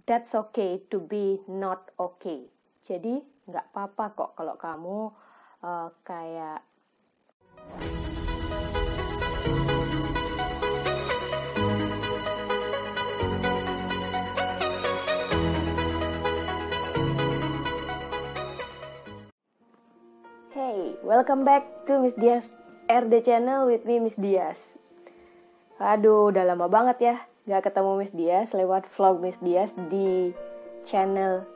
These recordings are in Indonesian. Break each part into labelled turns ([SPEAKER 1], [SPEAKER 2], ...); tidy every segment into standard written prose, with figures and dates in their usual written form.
[SPEAKER 1] that's okay to be not okay. Jadi nggak apa-apa kok kalau kamu kayak Hey, welcome back to Miss Dias RD Channel with me, Miss Dias. Aduh, udah lama banget ya gak ketemu Miss Dias lewat vlog Miss Dias di channel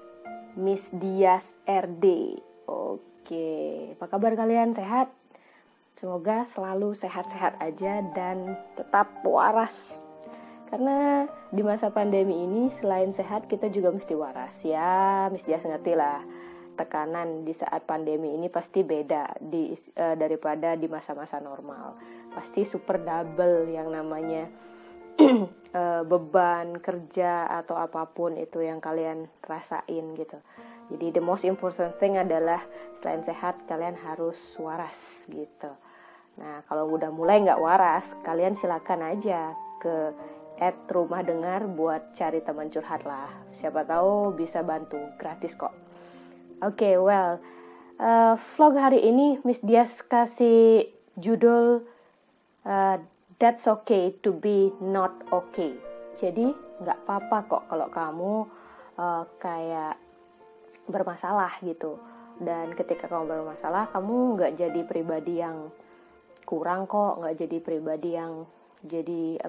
[SPEAKER 1] Miss Dias RD. Oke, apa kabar kalian? Sehat? Semoga selalu sehat-sehat aja dan tetap waras. Karena di masa pandemi ini selain sehat kita juga mesti waras. Ya, Miss Dias ngerti lah. Tekanan di saat pandemi ini pasti beda daripada di masa-masa normal. Pasti super double yang namanya beban kerja atau apapun itu yang kalian rasain gitu. Jadi the most important thing adalah selain sehat kalian harus waras gitu. Nah kalau udah mulai nggak waras, kalian silakan aja ke @rumahdengar buat cari teman curhat lah. Siapa tahu bisa bantu, gratis kok. Oke, vlog hari ini Miss Dias kasih judul That's okay to be not okay. Jadi nggak apa-apa kok kalau kamu kayak bermasalah gitu. Dan ketika kamu bermasalah, kamu nggak jadi pribadi yang kurang kok, nggak jadi pribadi yang jadi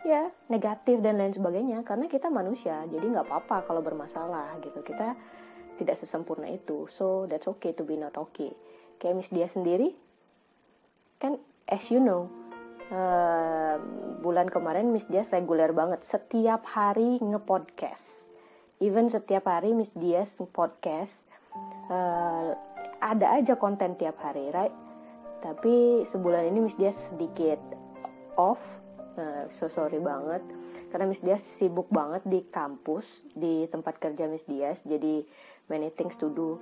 [SPEAKER 1] ya negatif dan lain sebagainya. Karena kita manusia, jadi nggak apa-apa kalau bermasalah gitu. Kita tidak sesempurna itu, so that's okay to be not okay. Kayak Miss Dias sendiri, kan as you know, bulan kemarin Miss Dias reguler banget, setiap hari nge-podcast. Even setiap hari Miss Dias nge-podcast, ada aja konten tiap hari, right? Tapi sebulan ini Miss Dias sedikit off, so sorry banget. Karena Miss Dias sibuk banget di kampus, di tempat kerja Miss Dias, jadi many things to do,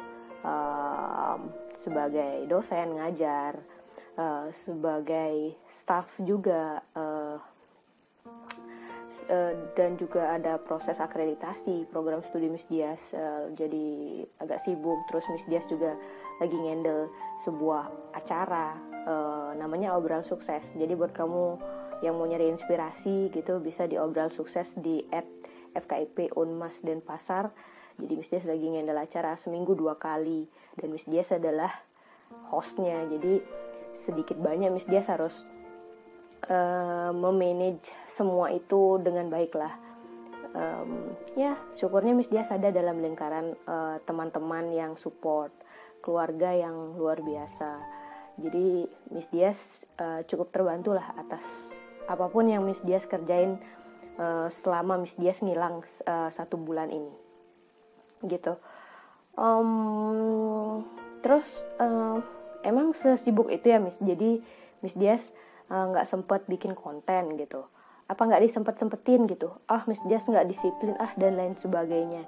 [SPEAKER 1] sebagai dosen ngajar, sebagai staff juga, dan juga ada proses akreditasi program studi Miss Dias, jadi agak sibuk. Terus Miss Dias juga lagi ngendel sebuah acara, namanya Obral Sukses. Jadi buat kamu yang mau nyari inspirasi gitu bisa di Obral Sukses di @FKIP Unmas Denpasar. Jadi Miss Dias lagi ngendel acara seminggu 2 kali dan Miss Dias adalah hostnya. Jadi sedikit banyak Miss Dias harus memanage semua itu dengan baik lah. Ya syukurnya Miss Dias ada dalam lingkaran teman-teman yang support, keluarga yang luar biasa. Jadi Miss Dias cukup terbantu lah atas apapun yang Miss Dias kerjain selama Miss Dias ngilang 1 bulan ini gitu. Terus emang sesibuk itu ya Miss, jadi Miss Dias nggak sempat bikin konten gitu. Apa nggak disempet-sempetin gitu? Miss Dias nggak disiplin dan lain sebagainya.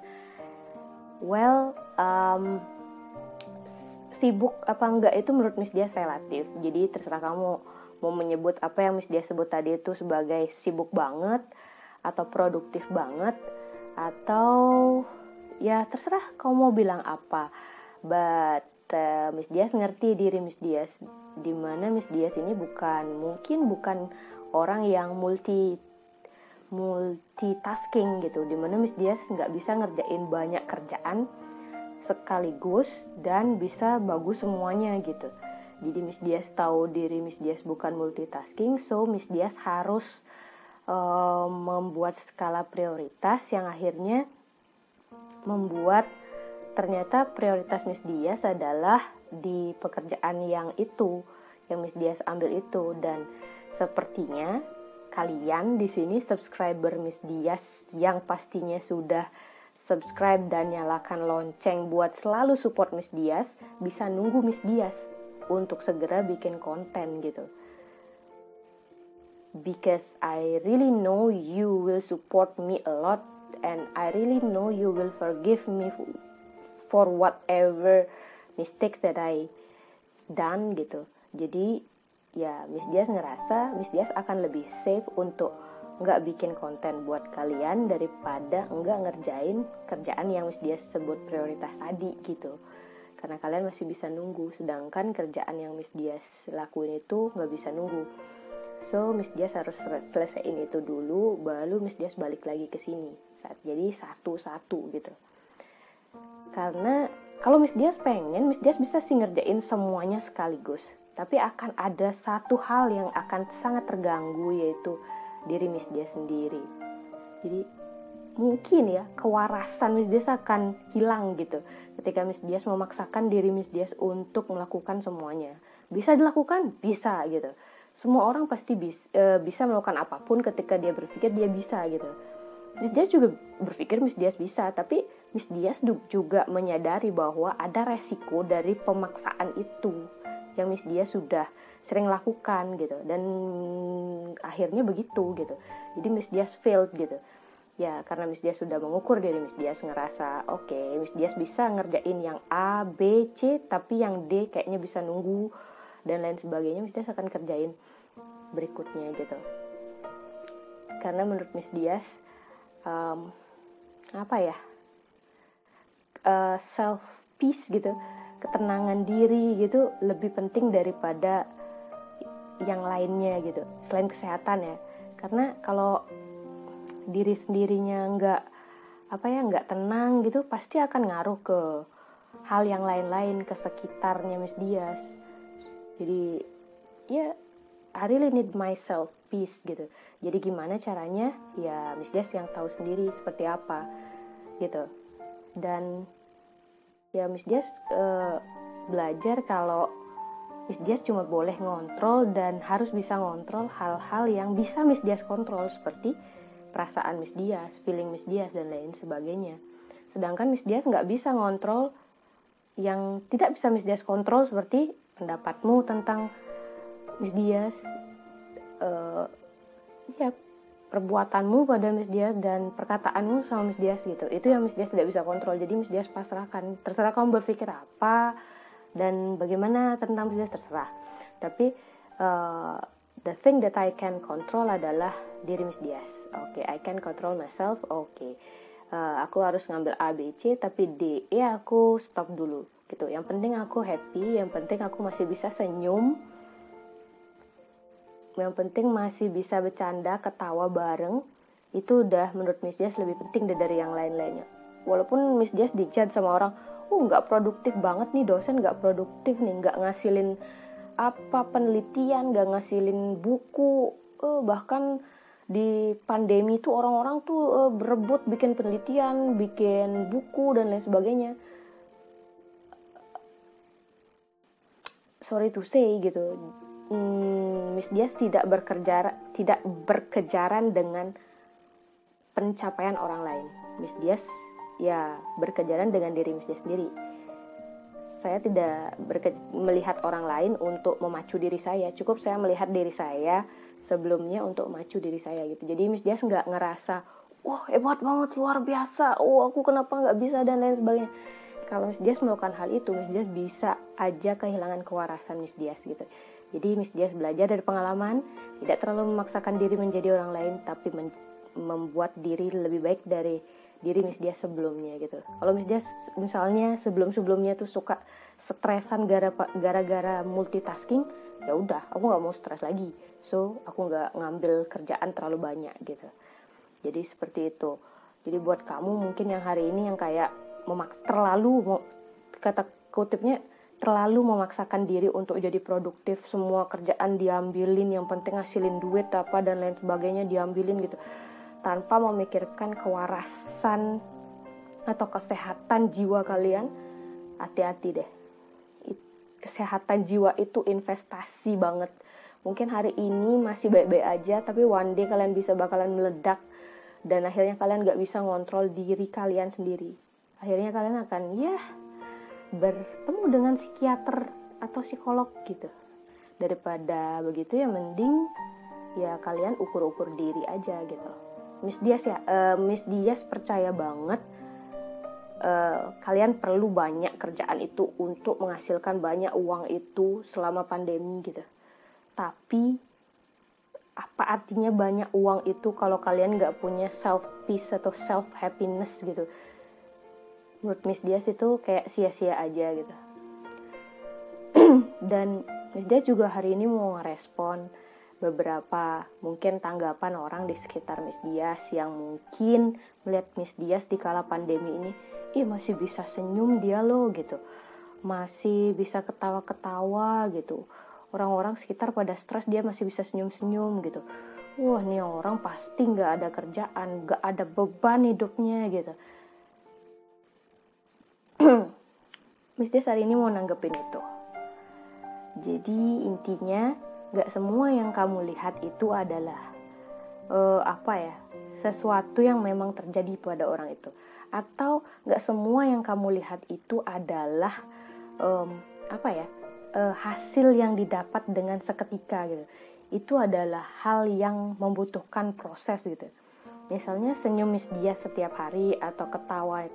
[SPEAKER 1] Sibuk apa enggak itu menurut Miss Dias relatif. Jadi terserah kamu mau menyebut apa yang Miss Dias sebut tadi itu sebagai sibuk banget atau produktif banget, atau ya terserah kamu mau bilang apa. But Miss Dias ngerti diri Miss Dias, dimana Miss Dias ini mungkin bukan orang yang multitasking gitu, dimana Miss Dias nggak bisa ngerjain banyak kerjaan sekaligus dan bisa bagus semuanya gitu. Jadi Miss Dias tahu diri Miss Dias bukan multitasking, so Miss Dias harus membuat skala prioritas yang akhirnya membuat ternyata prioritas Miss Dias adalah di pekerjaan yang Miss Dias ambil itu. Dan sepertinya kalian di sini subscriber Miss Dias yang pastinya sudah subscribe dan nyalakan lonceng buat selalu support Miss Dias, bisa nunggu Miss Dias untuk segera bikin konten gitu. Because I really know you will support me a lot, and I really know you will forgive me for whatever mistakes that I done gitu. Jadi ya Miss Dias ngerasa Miss Dias akan lebih safe untuk nggak bikin konten buat kalian daripada nggak ngerjain kerjaan yang Miss Dias sebut prioritas tadi gitu. Karena kalian masih bisa nunggu, sedangkan kerjaan yang Miss Dias lakuin itu nggak bisa nunggu. So Miss Dias harus selesaiin itu dulu, baru Miss Dias balik lagi ke sini. Jadi satu-satu gitu. Karena kalau Miss Dias pengen, Miss Dias bisa sih ngerjain semuanya sekaligus. Tapi akan ada satu hal yang akan sangat terganggu, yaitu diri Miss Dias sendiri. Jadi mungkin ya kewarasan Miss Dias akan hilang gitu ketika Miss Dias memaksakan diri Miss Dias untuk melakukan semuanya. Bisa dilakukan? Bisa gitu. Semua orang pasti bisa melakukan apapun ketika dia berpikir dia bisa gitu. Miss Dias juga berpikir Miss Dias bisa, tapi Miss Dias juga menyadari bahwa ada resiko dari pemaksaan itu yang Miss Dias sudah sering lakukan gitu, dan akhirnya begitu gitu. Jadi Miss Dias failed gitu. Ya karena Miss Dias sudah mengukur diri Miss Dias, ngerasa oke, Miss Dias bisa ngerjain yang A, B, C, tapi yang D kayaknya bisa nunggu dan lain sebagainya. Miss Dias akan kerjain berikutnya gitu. Karena menurut Miss Dias self peace gitu, ketenangan diri gitu lebih penting daripada yang lainnya gitu, selain kesehatan ya. Karena kalau diri sendirinya nggak tenang gitu, pasti akan ngaruh ke hal yang lain-lain, ke sekitarnya Miss Dias. Jadi ya I really need myself peace gitu. Jadi gimana caranya? Ya Miss Dias yang tahu sendiri seperti apa gitu. Dan ya Miss Dias belajar kalau Miss Dias cuma boleh ngontrol dan harus bisa ngontrol hal-hal yang bisa Miss Dias kontrol, seperti perasaan Miss Dias, feeling Miss Dias, dan lain sebagainya. Sedangkan Miss Dias nggak bisa ngontrol yang tidak bisa Miss Dias kontrol, seperti pendapatmu tentang Miss Dias, perbuatanmu pada Miss Dias, dan perkataanmu sama Miss Dias gitu. Itu yang Miss Dias tidak bisa kontrol. Jadi Miss Dias pasrahkan, terserah kamu berpikir apa dan bagaimana tentang Miss Dias, terserah. Tapi the thing that I can control adalah diri Miss Dias. Oke, I can control myself. Oke. Aku harus ngambil A, B, C, tapi D, ya aku stop dulu gitu. Yang penting aku happy, yang penting aku masih bisa senyum, yang penting masih bisa bercanda, ketawa bareng. Itu udah menurut Miss Dias lebih penting dari yang lain-lainnya. Walaupun Miss Dias dijudge sama orang, nggak produktif banget nih dosen, nggak produktif nih, nggak ngasilin apa penelitian, nggak ngasilin buku, bahkan di pandemi tuh orang-orang tuh berebut bikin penelitian, bikin buku dan lain sebagainya. Sorry to say gitu, Miss Dias tidak berkejaran dengan pencapaian orang lain. Miss Dias ya berkejaran dengan diri Miss Dias sendiri. Saya tidak melihat orang lain untuk memacu diri saya. Cukup saya melihat diri saya sebelumnya untuk memacu diri saya gitu. Jadi Miss Dias nggak ngerasa, wah hebat banget, luar biasa, aku kenapa nggak bisa, dan lain sebagainya. Kalau Miss Dias melakukan hal itu, Miss Dias bisa aja kehilangan kewarasan Miss Dias gitu. Jadi Miss Dias belajar dari pengalaman, tidak terlalu memaksakan diri menjadi orang lain, tapi membuat diri lebih baik dari diri Miss Dias sebelumnya gitu. Kalau Miss Dias misalnya sebelum-sebelumnya tuh suka stresan gara-gara multitasking, ya udah, aku nggak mau stres lagi. So aku nggak ngambil kerjaan terlalu banyak gitu. Jadi seperti itu. Jadi buat kamu mungkin yang hari ini yang kayak kata kutipnya terlalu memaksakan diri untuk jadi produktif, semua kerjaan diambilin, yang penting ngasilin duit apa dan lain sebagainya diambilin gitu, tanpa memikirkan kewarasan atau kesehatan jiwa kalian. Hati-hati deh. Kesehatan jiwa itu investasi banget. Mungkin hari ini masih baik-baik aja, tapi one day kalian bakalan meledak, dan akhirnya kalian gak bisa ngontrol diri kalian sendiri. Akhirnya kalian akan bertemu dengan psikiater atau psikolog gitu. Daripada begitu ya mending ya kalian ukur-ukur diri aja gitu. Miss Dias percaya banget kalian perlu banyak kerjaan itu untuk menghasilkan banyak uang itu selama pandemi gitu. Tapi apa artinya banyak uang itu kalau kalian gak punya self peace atau self happiness gitu. Menurut Miss Dias itu kayak sia-sia aja gitu. Dan Miss Dias juga hari ini mau ngerespon beberapa mungkin tanggapan orang di sekitar Miss Dias yang mungkin melihat Miss Dias di kala pandemi ini, masih bisa senyum dia loh gitu, masih bisa ketawa-ketawa gitu, orang-orang sekitar pada stres dia masih bisa senyum-senyum gitu. Wah, nih orang pasti gak ada kerjaan, gak ada beban hidupnya gitu. Miss Dias hari ini mau nanggepin itu. Jadi intinya gak semua yang kamu lihat itu adalah sesuatu yang memang terjadi pada orang itu. Atau gak semua yang kamu lihat itu adalah hasil yang didapat dengan seketika gitu. Itu adalah hal yang membutuhkan proses gitu. Misalnya senyum Miss Dias setiap hari, atau ketawa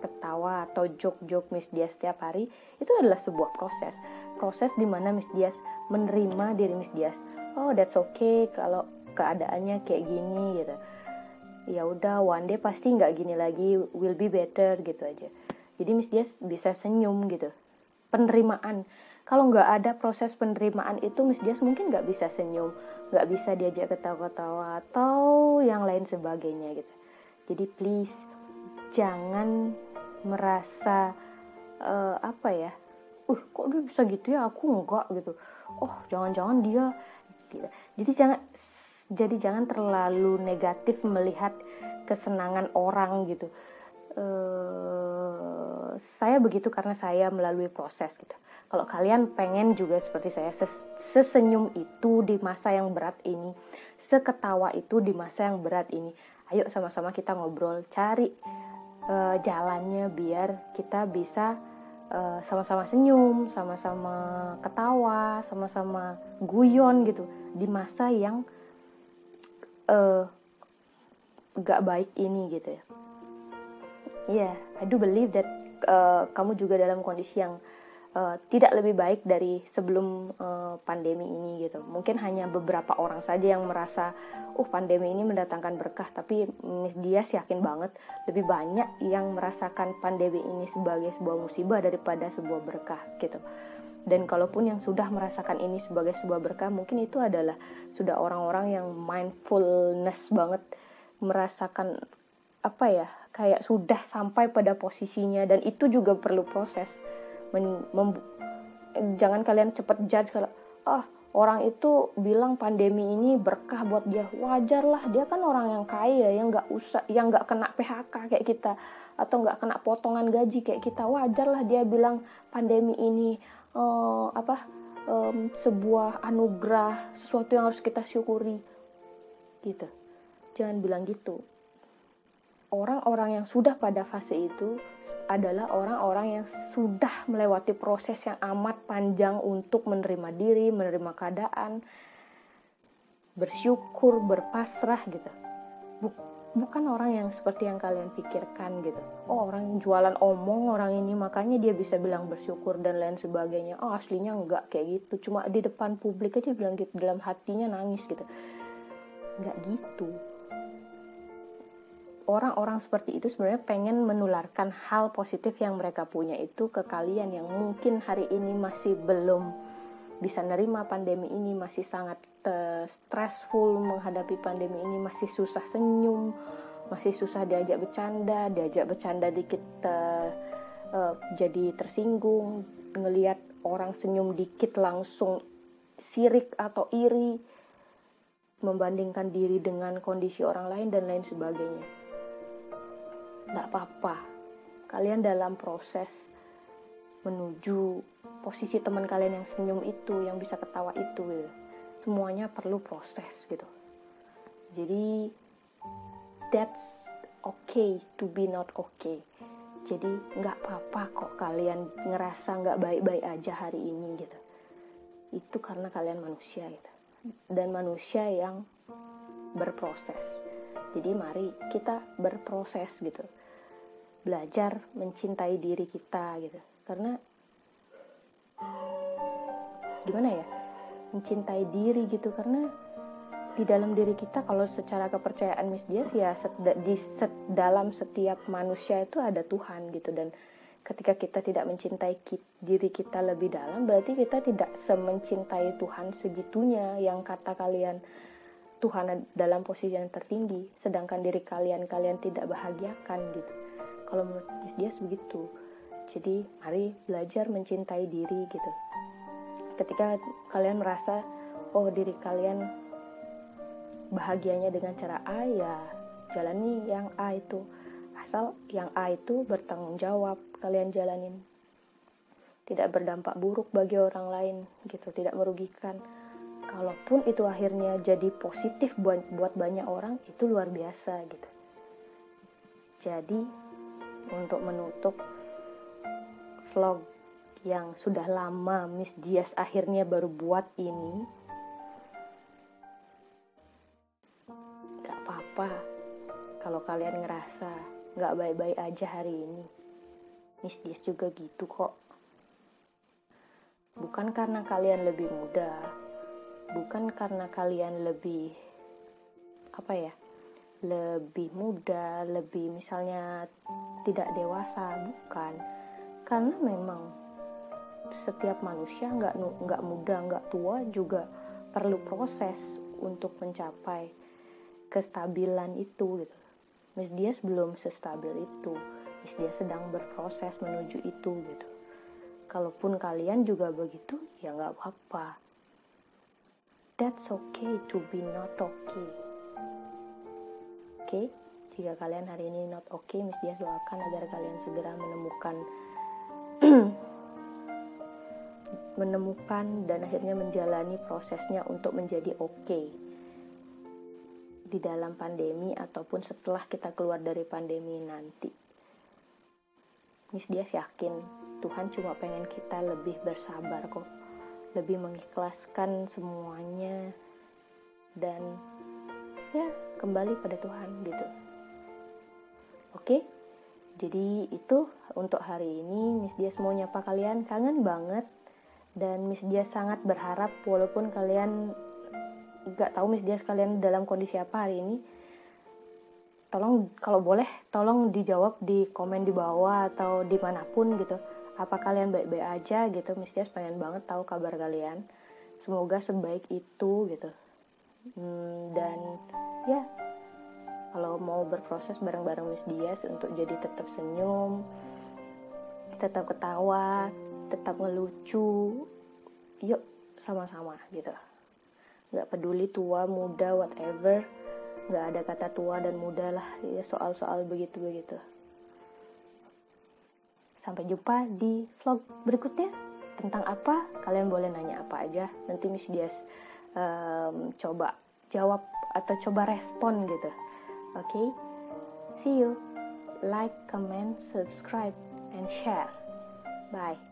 [SPEAKER 1] atau joke Miss Dias setiap hari, itu adalah sebuah proses di mana Miss Dias menerima diri Miss Dias. Oh, that's okay kalau keadaannya kayak gini gitu. Ya udah, one day pasti nggak gini lagi, will be better gitu aja. Jadi Miss Dias bisa senyum gitu. Penerimaan. Kalau nggak ada proses penerimaan itu, Miss Dias mungkin nggak bisa senyum, nggak bisa diajak ketawa-ketawa atau yang lain sebagainya gitu. Jadi please jangan merasa kok dia bisa gitu ya, aku enggak gitu. Oh, jangan-jangan dia gitu. Jadi jangan terlalu negatif melihat kesenangan orang gitu. Saya begitu karena saya melalui proses gitu. Kalau kalian pengen juga seperti saya, sesenyum itu di masa yang berat ini, seketawa itu di masa yang berat ini, ayo sama-sama kita ngobrol, cari jalannya biar kita bisa sama-sama senyum, sama-sama ketawa, sama-sama guyon gitu di masa yang gak baik ini gitu ya. Yeah, I do believe that kamu juga dalam kondisi yang tidak lebih baik dari sebelum pandemi ini gitu. Mungkin hanya beberapa orang saja yang merasa pandemi ini mendatangkan berkah, tapi Miss Dias yakin banget lebih banyak yang merasakan pandemi ini sebagai sebuah musibah daripada sebuah berkah gitu. Dan kalaupun yang sudah merasakan ini sebagai sebuah berkah, mungkin itu adalah sudah orang-orang yang mindfulness banget, merasakan kayak sudah sampai pada posisinya, dan itu juga perlu proses. Jangan kalian cepat judge kalau orang itu bilang pandemi ini berkah buat dia. Wajar lah, dia kan orang yang kaya, yang nggak kena PHK kayak kita, atau nggak kena potongan gaji kayak kita. Wajar lah dia bilang pandemi ini sebuah anugerah, sesuatu yang harus kita syukuri gitu. Jangan bilang gitu. Orang-orang yang sudah pada fase itu adalah orang-orang yang sudah melewati proses yang amat panjang untuk menerima diri, menerima keadaan, bersyukur, berpasrah gitu. Bukan orang yang seperti yang kalian pikirkan gitu. Orang yang jualan omong orang ini, makanya dia bisa bilang bersyukur dan lain sebagainya. Aslinya enggak kayak gitu. Cuma di depan publik aja bilang gitu, dalam hatinya nangis gitu. Enggak gitu. Orang-orang seperti itu sebenarnya pengen menularkan hal positif yang mereka punya itu ke kalian yang mungkin hari ini masih belum bisa nerima pandemi ini, masih sangat stressful menghadapi pandemi ini, masih susah senyum, masih susah diajak bercanda dikit jadi tersinggung, ngelihat orang senyum dikit langsung sirik atau iri, membandingkan diri dengan kondisi orang lain dan lain sebagainya. Nggak apa-apa, kalian dalam proses menuju posisi teman kalian yang senyum itu, yang bisa ketawa itu gitu. Semuanya perlu proses gitu. Jadi that's okay to be not okay. Jadi nggak apa-apa kok kalian ngerasa nggak baik-baik aja hari ini gitu. Itu karena kalian manusia gitu, dan manusia yang berproses. Jadi mari kita berproses gitu, belajar mencintai diri kita gitu. Karena gimana ya, mencintai diri gitu, karena di dalam diri kita, kalau secara kepercayaan Miss Dias ya, dalam setiap manusia itu ada Tuhan gitu. Dan ketika kita tidak mencintai diri kita lebih dalam, berarti kita tidak semencintai Tuhan segitunya yang kata kalian Tuhan dalam posisi yang tertinggi, sedangkan diri kalian tidak bahagiakan gitu. Kalau menurut Miss Dias begitu. Jadi mari belajar mencintai diri gitu. Ketika kalian merasa diri kalian bahagianya dengan cara A, ya jalani yang A itu, asal yang A itu bertanggung jawab kalian jalanin, tidak berdampak buruk bagi orang lain gitu, tidak merugikan. Kalaupun itu akhirnya jadi positif buat banyak orang, itu luar biasa gitu. Jadi untuk menutup vlog yang sudah lama Miss Dias akhirnya baru buat ini, kalau kalian ngerasa gak baik-baik aja hari ini, Miss Dias juga gitu kok. Bukan karena kalian lebih muda, bukan karena kalian lebih lebih muda, lebih misalnya tidak dewasa, bukan. Karena memang setiap manusia nggak muda, nggak tua juga perlu proses untuk mencapai kestabilan itu gitu. Miss Dias belum sestabil itu. Miss Dias sedang berproses menuju itu gitu. Kalaupun kalian juga begitu, ya nggak apa-apa. That's okay to be not okay. Oke, jika kalian hari ini not okay, Miss Dias doakan agar kalian segera menemukan dan akhirnya menjalani prosesnya untuk menjadi okay di dalam pandemi ataupun setelah kita keluar dari pandemi nanti. Miss Dias yakin Tuhan cuma pengen kita lebih bersabar kok, lebih mengikhlaskan semuanya dan ya kembali pada Tuhan gitu. Oke, jadi itu untuk hari ini. Miss Dias mau nyapa kalian, kangen banget, dan Miss Dias sangat berharap walaupun kalian gak tahu Miss Dias kalian dalam kondisi apa hari ini, tolong kalau boleh tolong dijawab di komen di bawah atau dimanapun gitu, apa kalian baik-baik aja gitu. Miss Dias pengen banget tahu kabar kalian, semoga sebaik itu gitu. Dan ya kalau mau berproses bareng-bareng Miss Dias untuk jadi tetap senyum, tetap ketawa, tetap ngelucu, yuk sama-sama gitu. Gak peduli tua, muda, whatever, gak ada kata tua dan muda lah ya, soal-soal begitu-begitu. Sampai jumpa di vlog berikutnya. Tentang apa? Kalian boleh nanya apa aja, nanti Miss Dias coba jawab atau coba respon gitu. Oke, see you. Like, comment, subscribe, and share. Bye.